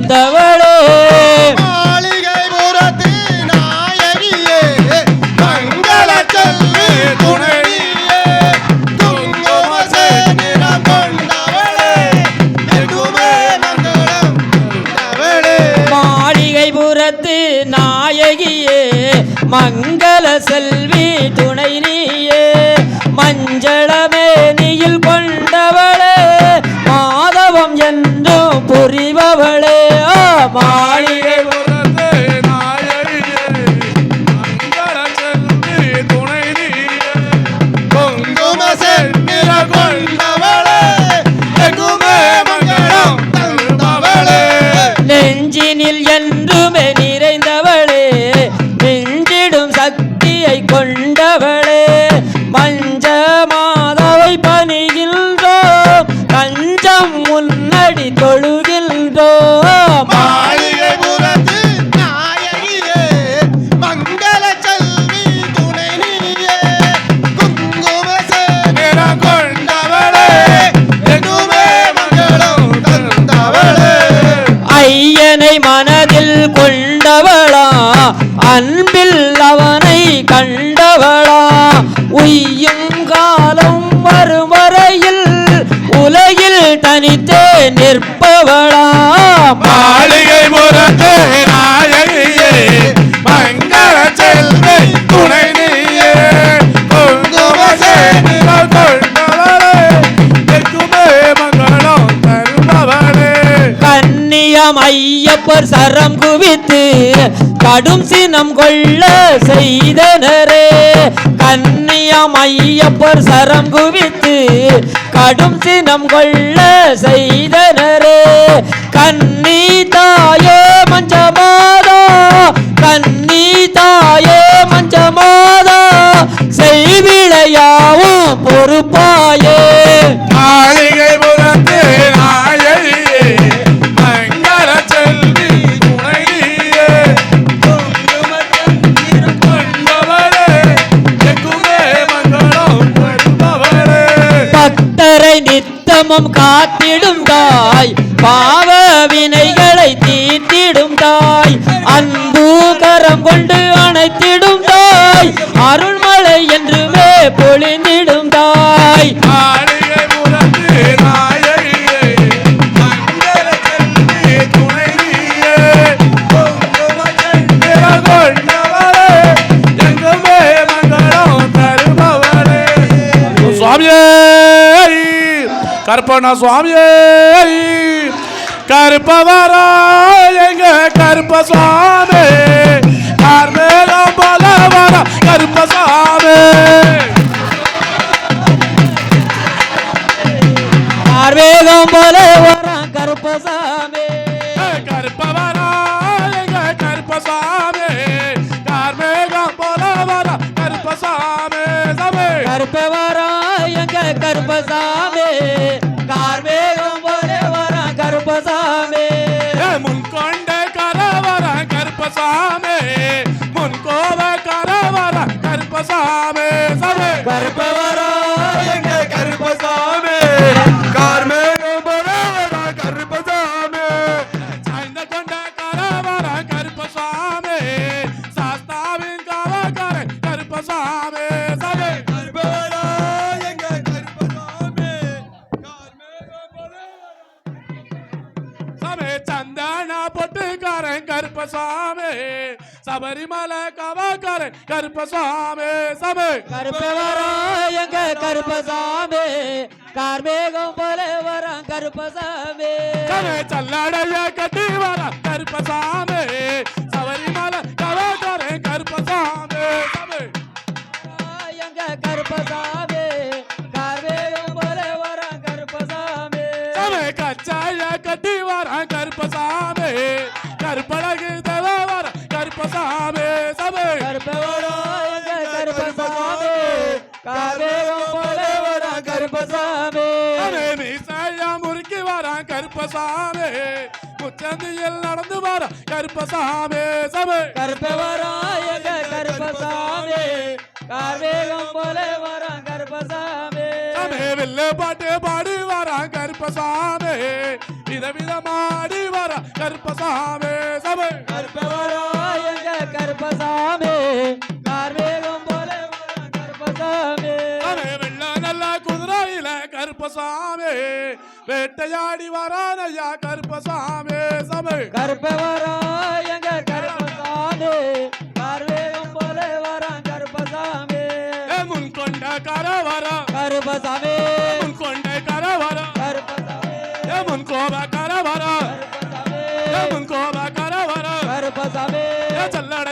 கொண்டவளே மாளிகை புறத்து நாயகியே மங்கள செல்வி துணையே குங்கும சேனிடம் கொண்டவளே எங்குமே மங்களம் கொண்டவளே மாளிகை புறத்து நாயகியே மங்கள செல்வி துணை நீயே மஞ்சளமேனியில் கொண்டவளே மாதவம் என்றும் புரிபவளே மாளிகை புறத்து நாயகியே மங்கள செல்வி துணை நீயே குங்கும சேனிடம் கொண்டவளே எங்குமே மங்களம் தந்தவளே நெஞ்சினில் என்றுமே நிறைந்தவளே நெஞ்சிடும் சக்தியை கொண்டவளே மஞ்ச மாதவை பணிகின்றோம் கஞ்சம் முன்னடி தொழுகின்றோம் மாளிகை புறத்து நாயகியே மங்கள செல்வி துணை நீயே குங்கும சேனிடம் கொண்டவளே எங்குமே மங்களம் தந்தவளே ஐயனை மனதில் கொண்டவளா அன்பில் அவனை கண்டவளா உய்யும் காலம் வரும் வரையில் உலகில் தனித்தே நிற்பவளா மாளிகை புறத்து நாயகியே மங்கள செல்வி துணை நீயே குங்கும சேனிடம் கொண்டவளே எங்குமே மங்களம் தருபவளே கன்னியம் ஐயப்பர் சரம் குவித்து கடும் சினம் கொள்ள செய்தனரே கன்னியம் ஐயப்பர் சரம் குவித்து கடும் சினம் கொள்ள செய்தனரே கன்னி தாயே மஞ்சமாதா கன்னி தாயே மஞ்சமாதா செய்விளையாவும் பொறுப்பாயே மாளிகை புறத்து நாயகியே மங்கள செல்வி துணை நீயே குங்கும சேனிடம் கொண்டவளே எங்குமே மங்களம் தருபவளே பக்தரை நித்தமும் காத்திடும் தாய் பாவ வினைகளை தீர்த்திடும் தாய் அன்பு கரம் கொண்டு அணைத்திடும் தாய் அருள்மழை என்றுமே பொழிந்திடும் தாய் மாளிகை புறத்து நாயகியே மங்கள செல்வி துணை நீயே குங்கும சேனிடம் கொண்டவளே எங்குமே மங்களம் தருபவளே சுவாமியே கருப்பண்ணா சுவாமியே கருப்பவரா எங்க கருப்ப சுவாமி கார்மேகம் போல வர கருப்ப சுவாமி ஆர்வேகம் போல வரான் கருப்பசாமி கருப்பவரா எங்க கருப்ப சுவாமி கார்மேகம் போல வர கருப்ப சுவாமி சபை கருப்பவரா எங்க கருப்பசாமி கார்வேகம் போல வரான் கருப்பசாமி முன்கொண்ட கரவர கருப்பசாமி முன்கோவ கரவர கருப்பசாமி சபை கருப்பவரா எங்க கருப்பசாமி கார்மேகம் போல கருப்பசாமி சாய்ந்த கொண்ட கரவர கருப்பசாமி சாஸ்தாவின் கவகர கருப்பசாமி சபை கருப்பவரா எங்க கருப்பசாமி கார்மேகம் போல சபை சந்தான பொட்டுக்காரன் கருப்பசாமி சபரிமலை கவகரன் கருப்பசாமி சபை கருப்பவரா எங்க கருப்பசாமி கார்மேகம் போல வரான் கருப்பசாமி சபை சல்லடைய கட்டி வர கருப்பசாமி சபரிமலை கவகரன் கருப்பசாமி சபை எங்க கருப்பசாமி கார்மேகம் போல வரான் கருப்பசாமி சபை கச்சாய கட்டி வர கருப்பசாமி கருப்பழகு தவ வர கருப்பசாமி சபை கருப்பவரா எங்க கருப்பசாமி கார்மேகம் போல வரான் கருப்பசாமி மீசையா முறுக்கி வர கருப்பசாமி முச்சந்தியில் நடந்து வர கருப்பசாமி சபை கருப்பவரா எங்க கருப்பசாமி கார்மேகம் போல வரான் கருப்பசாமி வில்லு பாட்டு பாடி வர கருப்பசாமி விதவிதமாடி வர கருப்பசாமி சபை கருப்பவரா எங்க கருப்பசாமி கார்மேகம் போல வரும் கருப்பசாமி அவன் வெள்ள நல்ல குதிரையில கருப்பசாமி வேட்டையாடி வரானையா கருப்பசாமி சபை கருப்பவரா எங்க கருப்பசாமி கார்மேகம் போல வரும் கருப்பசாமி முன் கொண்ட கரவர கருப்பசாமி முன் கொண்ட கரவர கருப்பசாமி முன் கோப கரவர கருப்பசாமி முன் கோப கரவர கருப்பசாமி சல்லட